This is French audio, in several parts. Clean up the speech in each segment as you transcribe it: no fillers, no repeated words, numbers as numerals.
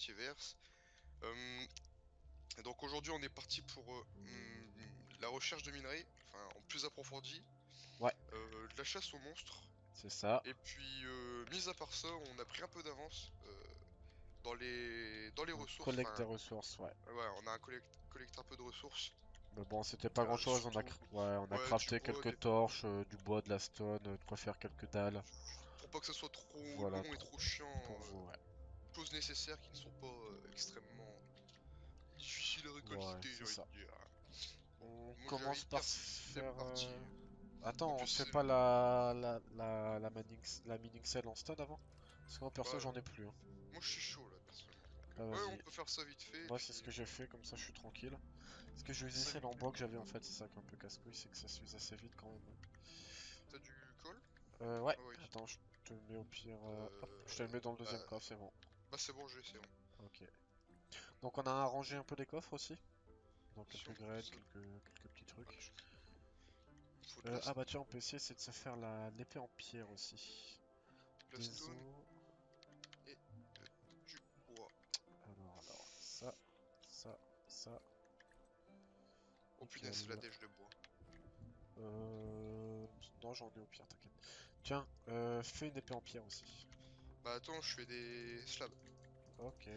Multiverse. Et donc aujourd'hui on est parti pour la recherche de minerais, enfin en plus approfondi, Ouais, de la chasse aux monstres. c'est ça. Et puis mis à part ça, on a pris un peu d'avance dans les On ressources. collecte des Enfin ressources, ouais. ouais, on a collecté un peu de ressources. Mais bon, c'était pas grand chose. Surtout Ouais, on a ouais du crafté bois, quelques torches, du bois, de la stone, de quoi faire quelques dalles. pour pas que ça soit trop Voilà, long et trop chiant. pour vous, ouais. Choses nécessaires qui ne sont pas extrêmement difficiles à Ouais, récolter, j'ai c'est envie ça. de dire. Bon, On moi j'ai envie commence de par dire se c'est faire... parti. En Attends, on plus se fait c'est pas la mining cell en stone avant? Parce que moi, perso, bah j'en ai plus, hein. moi je suis chaud là personnellement. Donc, Bah ouais, on vas-y. peut faire ça vite fait et Moi, c'est ce puis que j'ai fait, comme ça, je suis tranquille. Parce que je vais ça essayer vite. en bois que j'avais, en fait, c'est ça qui est un peu casse-couille, c'est que ça s'use assez vite quand même. T'as du col? Ouais, Ah oui. attends, je te le mets au pire... hop, je te le Euh, mets dans le deuxième bah, coffre, c'est bon. bah c'est bon, c'est bon. Ok. Donc on a arrangé un peu les coffres aussi. Donc Si quelques on trouve graines, ça. quelques petits Ouais, trucs. il faut de la, Ah bah tiens, on peut essayer c'est de se faire l'épée en pierre aussi. de la Des stone os. et du bois. Alors, ça, Oh punaise, c'est la nickel. dèche de bois. Euh... Non, j'en ai au pire, t'inquiète. Tiens, fais une épée en pierre aussi. Bah attends, je fais des slabs. Ok.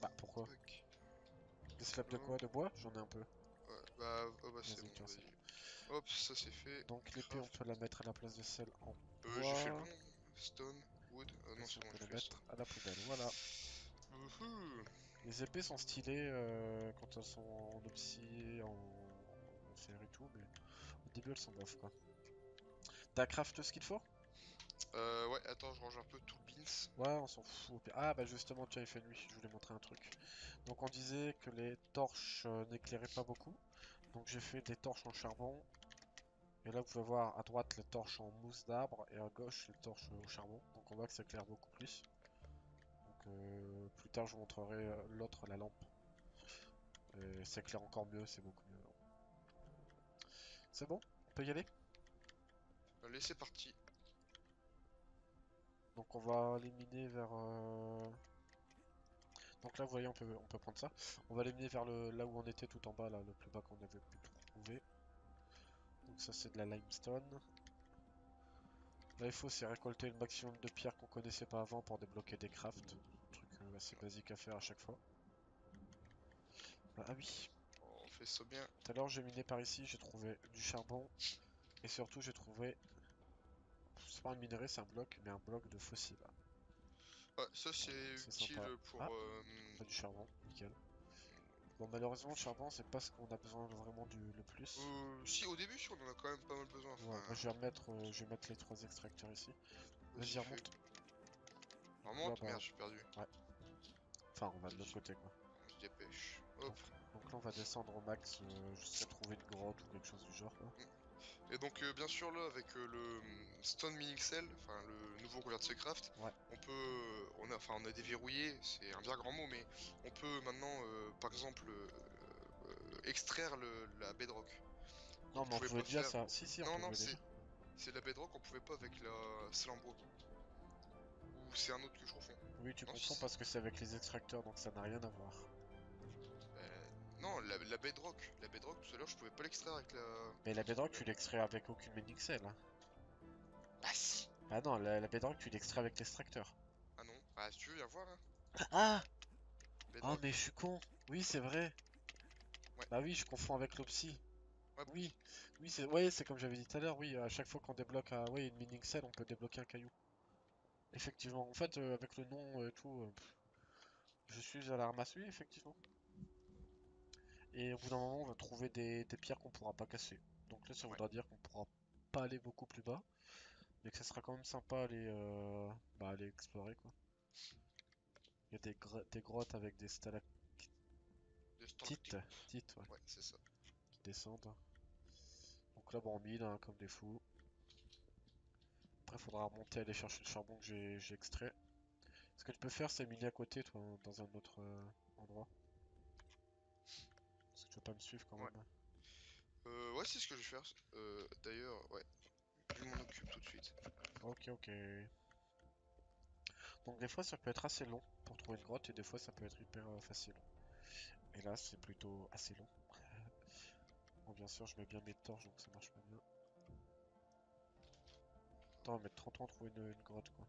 Bah pourquoi? Tac. Des slabs de Hop, quoi? De bois? J'en ai un peu. ouais, bah, oh bah c'est Vas-y, bon, tiens, c'est bon. vas-y. Hop, ça c'est fait. Donc l'épée, on Craft. peut la mettre à la place de celle en J'ai fait le bois. bon. Stone, wood. Non, Vas-y, c'est on bon, peut j'ai la fait ça. mettre à la poubelle. Voilà. Wouhou. Les épées sont stylées quand elles sont en opsie, en fer et tout, mais au début elles sont bof quoi. T'as craft ce qu'il te faut? Ouais, attends, je range un peu tout le beans. Ouais, on s'en fout. Ah bah justement, tiens, il fait nuit, je voulais montrer un truc. Donc on disait que les torches n'éclairaient pas beaucoup, donc j'ai fait des torches en charbon. Et là vous pouvez voir à droite les torches en mousse d'arbre et à gauche les torches au charbon. Donc on voit que ça éclaire beaucoup plus. Donc plus tard je vous montrerai l'autre, la lampe. Et ça éclaire encore mieux, c'est beaucoup mieux. C'est bon? On peut y aller? Allez, c'est parti. Donc on va éliminer vers... Donc là vous voyez on peut prendre ça. On va éliminer vers là où on était tout en bas, là, le plus bas qu'on avait pu trouver. Donc ça c'est de la limestone. Là il faut c'est récolter le maximum de pierres qu'on connaissait pas avant pour débloquer des crafts. Truc assez basique à faire à chaque fois. Ah oui, On fait ça bien. tout à l'heure j'ai miné par ici, j'ai trouvé du charbon. Et surtout j'ai trouvé... C'est pas un minerai, c'est un bloc, mais un bloc de fossiles. Ouais, ça c'est C'est sympa. utile Ah, pour... on a du charbon, nickel. Bon malheureusement le charbon c'est pas ce qu'on a besoin vraiment le plus. si, au début, si, on en a quand même pas mal besoin. Ouais, moi Enfin, je vais mettre les trois extracteurs ici. vas-y, Vas-y, fais. remonte. Là, Remonte? bah, Merde, j'ai perdu. ouais. Enfin, on va de l'autre Vas-y, côté, quoi. on se dépêche. Hop. Donc là, on va descendre au max jusqu'à trouver une grotte ou quelque chose du genre, quoi. Et donc, bien sûr, là, avec le Stone Minixel, enfin, le nouveau qu'on vient de se craft, Ouais. on peut... on a déverrouillé, c'est un bien grand mot, mais on peut maintenant, par exemple, extraire la bedrock. Qu'on Non, mais on pouvait pouvait pas déjà faire... ça. Si, si, on Non, non, pouvait déjà. c'est la bedrock qu'on pouvait pas avec la celle en bois. Ou c'est un autre que je confonds. Oui, tu Non, confonds parce que c'est avec les extracteurs, donc ça n'a rien à voir. non, la bedrock. La bedrock, tout à l'heure, je pouvais pas l'extraire avec la... Mais la bedrock, tu l'extrais avec aucune Menixel, hein. Ah si. Ah non, la bedrock, tu l'extrais avec l'extracteur. Ah non. Ah, si tu veux, viens voir, hein. Ah! Oh, mais Bedrock. je suis con. Oui, c'est vrai. Ouais. Bah oui, je confonds avec l'Opsy. Ouais, bah Oui, oui. oui, c'est ouais, c'est comme j'avais dit tout à l'heure. Oui, à chaque fois qu'on débloque ouais, une mining cell, on peut débloquer un caillou. Effectivement. En fait, avec le nom et tout, je suis à la ramasse, oui, effectivement. Et au bout d'un moment, on va trouver des pierres qu'on pourra pas casser. Donc là, ça Ouais. voudra dire qu'on pourra pas aller beaucoup plus bas, mais que ça sera quand même sympa à aller explorer, quoi. Il y a des grottes avec des stalactites, De stalactite. ouais, Ouais, c'est ça. qui descendent. Donc là, bon, on mine, hein, comme des fous. Après, il faudra remonter, aller chercher le charbon que j'ai extrait. Ce que tu peux faire, c'est miner à côté, toi, dans un autre endroit. Parce que tu vas pas me suivre quand Ouais. même. Ouais, c'est ce que je vais faire. D'ailleurs, ouais. Je m'en occupe tout de suite. Ok, ok. Donc des fois ça peut être assez long pour trouver une grotte et des fois ça peut être hyper facile. Et là c'est plutôt assez long. Bon bien sûr je mets bien mes torches donc ça marche pas bien. Attends, on va mettre 30 ans à trouver une grotte quoi.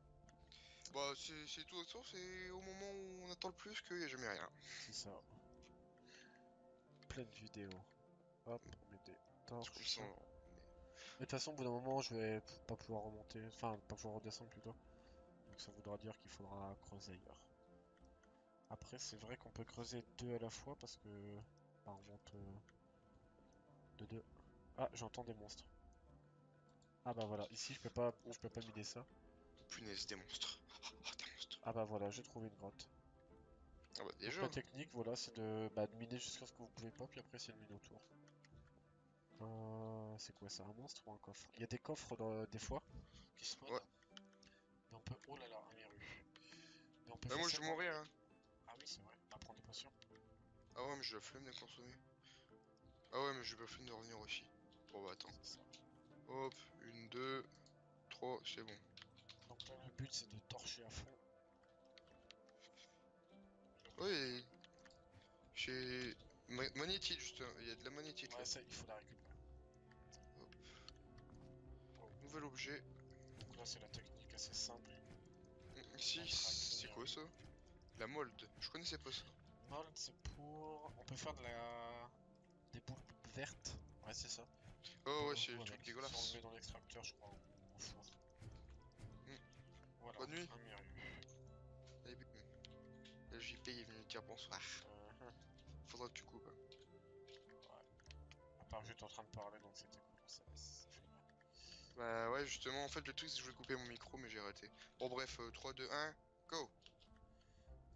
Bah, c'est tout autour, c'est au moment où on attend le plus qu'il n'y a jamais rien. C'est ça. Pleine vidéo. Hop, on met des Comme torches. ça, Mais de toute façon au bout d'un moment je vais pas pouvoir remonter, enfin pas pouvoir redescendre plutôt. Donc ça voudra dire qu'il faudra creuser ailleurs. Après c'est vrai qu'on peut creuser deux à la fois parce que bah, on monte de deux. Ah j'entends des monstres. Ah bah voilà, ici oh, je peux pas miner ça. punaise, des monstres. Oh, des monstres. Ah bah voilà, j'ai trouvé une grotte. Ah bah, Donc déjà. la technique voilà c'est de miner jusqu'à ce que vous pouvez pas puis après c'est de miner autour. C'est quoi ça, un monstre ou un coffre? Il y a des coffres des fois qui spawnent. Ouais. Mais on peut... Oh là là, un merlu. Mais on peut Bah, moi, je vais facilement... mourir, hein. Ah oui c'est vrai, on va prendre des potions. Ah ouais, mais j'ai la flemme de consommer. Ah ouais, mais j'ai pas la flemme de revenir aussi. Bon, bah, attends. C'est ça. Hop, une, deux, trois, c'est bon. Donc là le but c'est de torcher à fond. Ouais, j'ai... Magnétite, juste, hein. Il y a de la magnétite, là. Ouais ça il faut la récupérer. Hop. Oh. Nouvel objet. Donc là c'est la technique assez simple. Ici, c'est quoi, ça? La mold. Je connaissais pas ça. Mold c'est pour... On peut faire des boules vertes. Ouais c'est ça. Oh ouais, c'est Vous le truc avec. Si on le met dégueulasse. dans l'extracteur je crois ou au four. Hmm. Voilà, Bonne nuit. un merlu. Eh bien, le JP est venu te dire bonsoir. Mhm. Faudra que tu coupes, hein. Ouais. À part que j'étais en train de parler donc c'était cool. Ça fait bien. Bah ouais, justement, en fait, le truc c'est que je voulais couper mon micro, mais j'ai raté. Bon, bref, 3, 2, 1, go!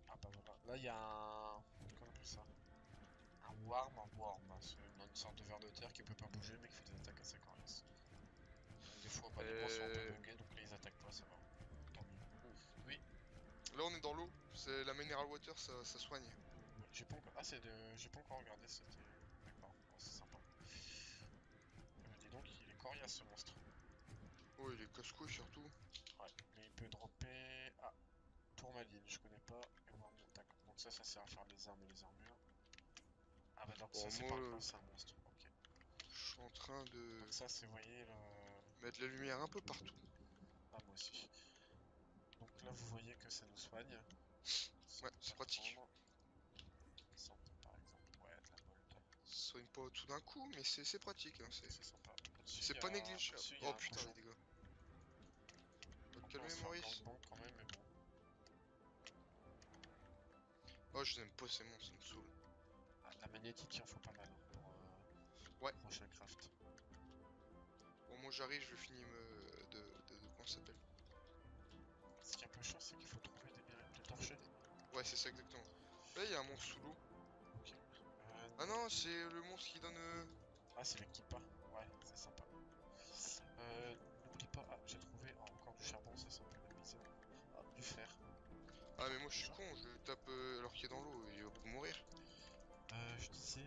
Ah bah voilà. Là il y a un... Comment on appelle ça? Un worm, hein. C'est une sorte de ver de terre qui peut pas bouger mais qui fait des attaques assez coriaces. Donc des fois bah, les monstres sont un peu buggés donc là ils attaquent pas, ça va. Tant mieux. Oui, Là, on est dans l'eau. C'est la mineral water, ça soigne. ouais, j'ai pas encore... Ah c'est de... J'ai pas encore regardé, c'était... D'accord, ouais, c'est sympa. Dis donc il est coriace ce monstre. Oh, il est casse-couille surtout. Ouais, mais il peut dropper... Ah, tourmaline, je connais pas. Et on va d'accord. Donc ça sert à faire les armes et les armures. Ah bah donc ça Bon, c'est moi, par exemple c'est un monstre, ok. je suis en train de Donc ça c'est, vous voyez, le... mettre la lumière un peu partout. Ah moi aussi. Donc là vous voyez que ça nous soigne. Ça Ouais, on peut c'est pas le pratique. prendre. Santé par exemple, ouais de la mold. Ça soigne pas tout d'un coup, mais c'est pratique, hein, C'est sympa. Au-dessus c'est pas négligeable. il y Oh a un putain, les cochon. dégâts. On va te Donc là on va calmer, se faire Maurice. gangbang quand même mais bon. Oh, je n'aime pas ces monstres, ça me saoule. Ah, de la magnétite il en faut pas mal hein, pour Ouais, prochain craft. bon, moi j'arrive, je finis comment ça s'appelle? Ce qui est un peu chiant c'est qu'il faut trouver des torchers. Ouais, c'est ça exactement. Là, il y a un monstre sous l'eau. Ok. Ah non, c'est le monstre qui donne. Ah c'est l'équipa. Ouais, c'est sympa. N'oublie pas, ah, j'ai trouvé encore du charbon, ça c'est un peu la misère. Ah, du fer. Ah, mais Tiens, moi je suis déjà. con, je tape alors qu'il est dans l'eau, il va pas mourir. Je disais...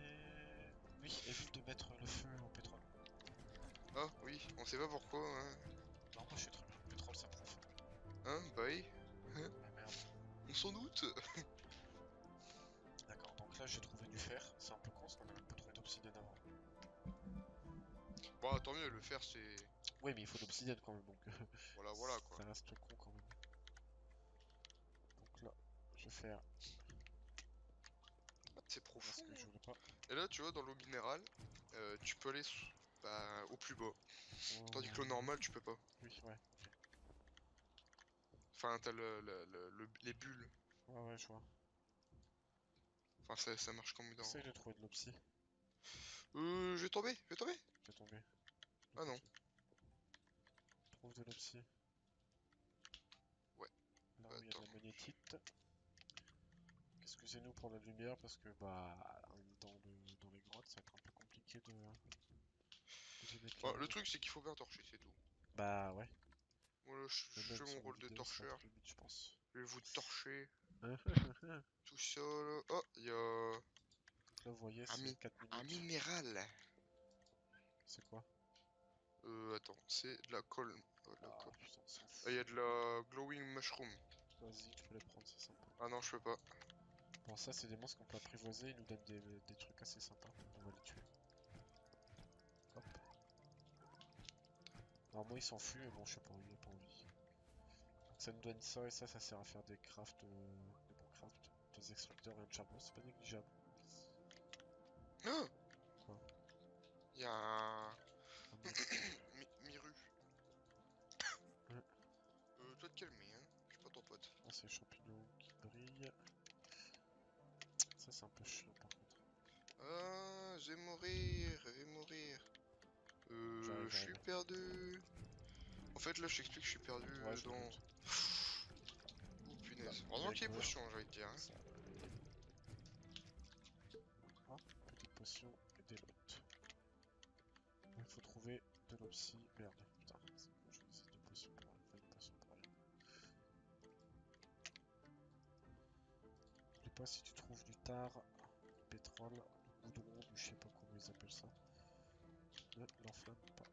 Oui, évite de mettre le feu au pétrole. Ah, oui, on sait pas pourquoi, hein. Non, moi je suis très bien, le pétrole ça prend feu. Hein, bah oui. Hein, Mais merde. on s'en doute. D'accord, donc là j'ai trouvé du fer, c'est un peu con parce qu'on a même pas trouvé d'obsidienne avant. Bon, tant mieux, le fer c'est. Oui, mais il faut de l'obsidienne quand même, donc Voilà, voilà quoi. ça reste con quand même. Donc là, je vais faire... Ah, c'est On va ce profond, que je hein. voulais pas. Et là, tu vois, dans l'eau minérale, tu peux aller bah, au plus bas. Tandis que l'eau Oh... normale, tu peux pas. Oui, ouais, ok. Enfin, t'as les bulles. Ouais, ouais, je vois. Enfin, ça marche comme dans. Essaye de trouver de l'obsi. Je vais tomber, je vais tomber. T'es tombé. Ah Donc non. ok. Trouve de l'obsi. Ouais, Là où il y a de attends. la magnétite. Excusez-nous pour la lumière parce que bah dans les grottes ça va être un peu compliqué de bien Bon, éclairer. le truc, c'est qu'il faut bien torcher, c'est tout. Bah ouais, Moi, là, mais je même fais mon sur les rôle de vidéos ça va être torcheur. limite je pense. Je vais vous torcher Donc tout seul. Oh, il y a là vous voyez un, c'est 4 un minutes. minéral. C'est quoi? Attends, c'est de la colle. Ah putain on s'en Ah, il y fout. a de la glowing mushroom. Vas-y, tu peux les prendre, c'est sympa. Ah non, je peux pas. Bon, ça, c'est des monstres qu'on peut apprivoiser, ils nous donnent des trucs assez sympas. On va les tuer. Hop. Alors, moi, il s'enfuit, mais bon, je sais pas, il a pas envie. Donc, ça nous donne ça, et ça sert à faire des crafts, des bons crafts. Des extracteurs et un charbon, c'est pas négligeable. Ah, Quoi? il y a un Un monstre. Miru. Ouais. Toi te calmer, hein. Je suis pas ton pote. Ah, c'est les champignons qui brillent. Ça, c'est un peu chiant, par contre. Ah, je vais mourir, je vais mourir. J'arrive, Je suis j'arrive. perdu. En fait, là, je t'explique, je suis perdu Ouais, je me dans... doute. Oh, Bah, punaise. il Heureusement va qu'il y a mourir. potion, j'ai envie de dire, hein. Ça. Ah, petite potion et des lots. Il faut trouver de l'opsie. Merde, putain, c'est bon, je vais deux potions pour rien. Enfin, une potion pour rien. N'oublie pas si tu trouves du tar, du pétrole, du goudron, du je sais pas comment ils appellent ça. Ne l'enflamme pas.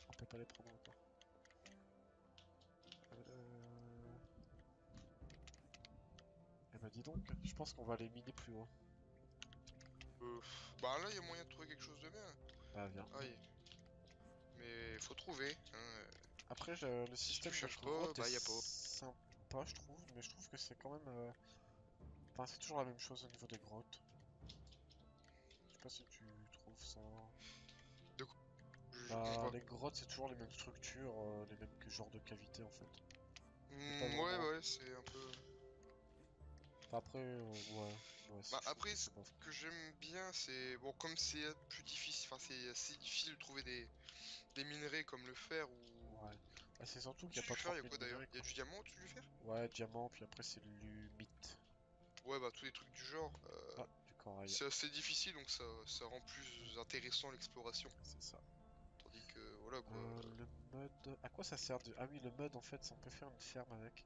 On peut pas les prendre encore. Eh ben dis donc, je pense qu'on va les miner plus haut. Bah là, il y a moyen de trouver quelque chose de bien. Bah viens. Aïe. Mais faut trouver, hein. Après, le Si tu système de cherches pas, grotte est bah y a pas. sympa, je trouve, mais je trouve que c'est quand même... Enfin, c'est toujours la même chose au niveau des grottes. Je sais pas si tu trouves ça... De quoi? Je comprends Bah, pas. les grottes, c'est toujours les mêmes structures, les mêmes genres de cavités, en fait. Y a pas Ouais, vraiment... ouais, c'est un peu... Enfin, après, ouais, Bah je trouve après, que ce c'est bof. que j'aime bien, c'est... Bon, comme c'est plus difficile, enfin c'est assez difficile de trouver des minerais comme le fer ou... Ouais. Bah, c'est surtout qu'il Au-dessus n'y a pas du fer, il y a 30 000 quoi d'ailleurs? minerais, Il y a quoi. du diamant au-dessus du fer? Ouais, diamant, puis après c'est l'humite. Ouais, bah tous les trucs du genre. Ah, du corail, C'est assez difficile, donc ça rend plus intéressant l'exploration. c'est ça. Tandis que, voilà quoi. Le mud... À quoi ça sert de... Ah oui, le mud, en fait, on peut faire une ferme avec.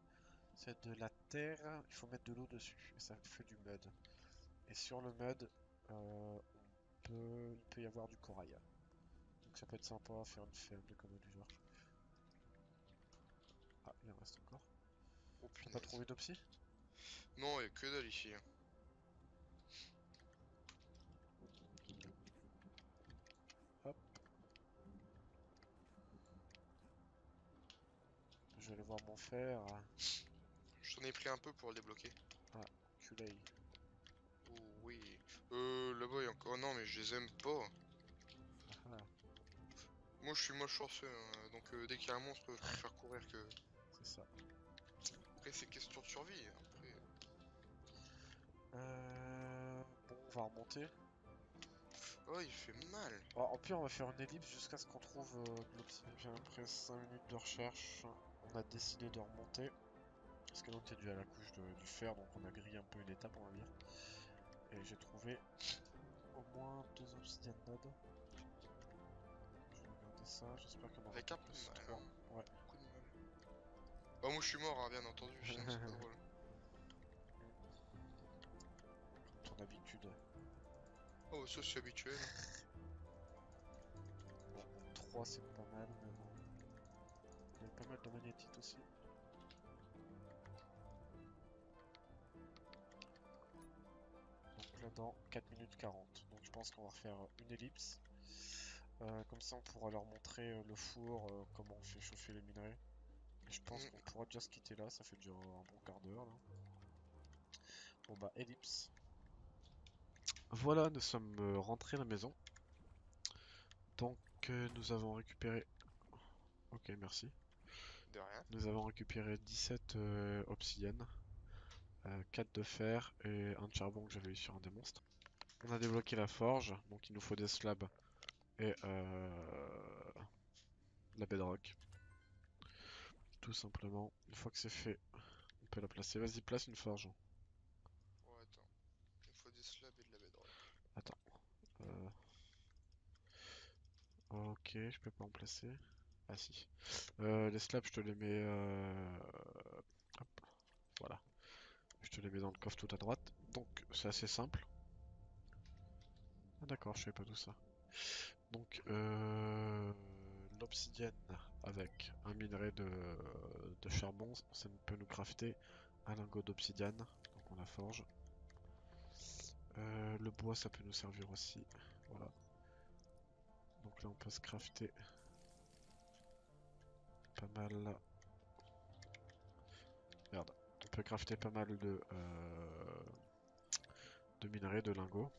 C'est de la terre, il faut mettre de l'eau dessus, et ça fait du mud. Et sur le mud, il peut y avoir du corail. Donc ça peut être sympa, faire une ferme, des conneries du genre. Ah, il en reste encore. Oh T'as pas punaise. trouvé d'opsie? Non, il y a que dalle ici, hein. Hop, je vais aller voir mon fer. Je t'en ai pris un peu pour le débloquer. Ah, culé. Oh oui. Là-bas, il y a encore... Non, mais je les aime pas. Ah, ah, Moi, je suis moche chanceux, hein. Donc dès qu'il y a un monstre, je préfère courir que... c'est ça. Après, c'est question de survie, hein. Après... Bon, on va remonter. Oh, il fait mal. Oh, en pire, on va faire une ellipse jusqu'à ce qu'on trouve de l'obsidienne. Puis après 5 minutes de recherche, on a décidé de remonter. Parce que l'autre c'est dû à la couche du fer, donc on a grillé un peu une étape, on va dire. Et j'ai trouvé au moins 2 obsidian nodes. Je vais regarder ça, j'espère qu'il y en aura Avec pas un peu de plus. mal, 3. hein. Ouais. Beaucoup de mal. Bah, moi, je suis mort, hein, bien entendu, sinon c'est pas drôle. Comme ton habitude. Oh, ça, c'est habituel. Bon, 3 c'est pas mal, mais bon. Il y a pas mal de magnétites aussi. Donc là dans 4 minutes 40. Donc je pense qu'on va refaire une ellipse. Comme ça on pourra leur montrer le four, comment on fait chauffer les minerais. Et je pense qu'on Mm. pourra déjà se quitter là, ça fait déjà un bon quart d'heure là. Bon bah ellipse. Voilà, nous sommes rentrés à la maison. Donc nous avons récupéré... Ok, merci. De rien. Nous avons récupéré 17 obsidiennes, 4 de fer et un de charbon que j'avais eu sur un des monstres. On a débloqué la forge, donc il nous faut des slabs et la bedrock. Tout simplement. Une fois que c'est fait, on peut la placer. Vas-y, place une forge. Oh, attends. Il faut des slabs et de la bedrock. Attends. euh, Ok, je peux pas en placer. Ah si. Les slabs, je te les mets... Hop, voilà. Je te les mets dans le coffre tout à droite. Donc c'est assez simple. Ah d'accord, je savais pas tout ça. Donc l'obsidienne, avec un minerai de charbon, ça peut nous crafter un lingot d'obsidiane, donc on la forge. Le bois, ça peut nous servir aussi, voilà. Donc là, on peut se crafter pas mal. Merde, on peut crafter pas mal de minerais, de lingots.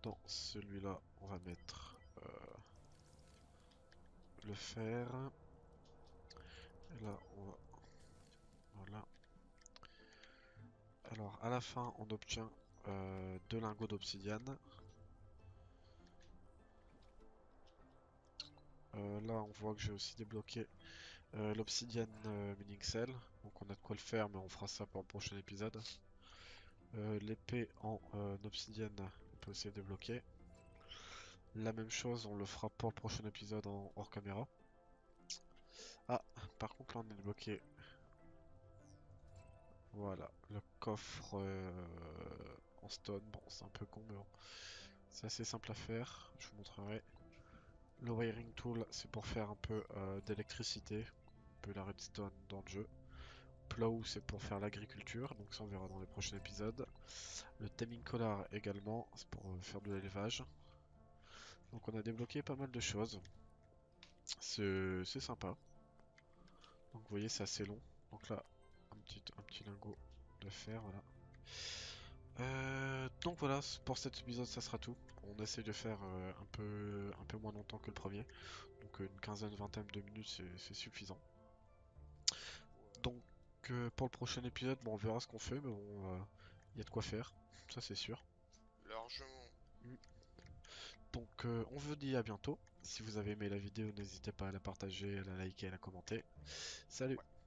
Dans celui-là, on va mettre le fer. Et là, on va... Voilà. Alors, à la fin, on obtient 2 lingots d'obsidiane. Là, on voit que j'ai aussi débloqué l'obsidiane mining cell. Donc, on a de quoi le faire, mais on fera ça pour le prochain épisode. L'épée en obsidienne, on peut aussi débloquer. La même chose, on le fera pour le prochain épisode en hors caméra. Ah, par contre, là, on est débloqué. Voilà, le coffre en stone. Bon, c'est un peu con, mais bon. C'est assez simple à faire, je vous montrerai. Le wiring tool, c'est pour faire un peu d'électricité, un peu la redstone dans le jeu. Plow, c'est pour faire l'agriculture, donc ça on verra dans les prochains épisodes. Le taming collar également, c'est pour faire de l'élevage. Donc on a débloqué pas mal de choses. C'est sympa. Donc vous voyez, c'est assez long. Donc là, un petit lingot de fer, voilà. Donc voilà, pour cet épisode, ça sera tout. On essaie de faire un peu moins longtemps que le premier. Donc une quinzaine, vingtaine de minutes, c'est suffisant. Donc pour le prochain épisode, bon, on verra ce qu'on fait, mais bon, il y a de quoi faire, ça c'est sûr. Largement. Mm. Donc on vous dit à bientôt. Si vous avez aimé la vidéo, n'hésitez pas à la partager, à la liker, à la commenter. Salut! Ouais.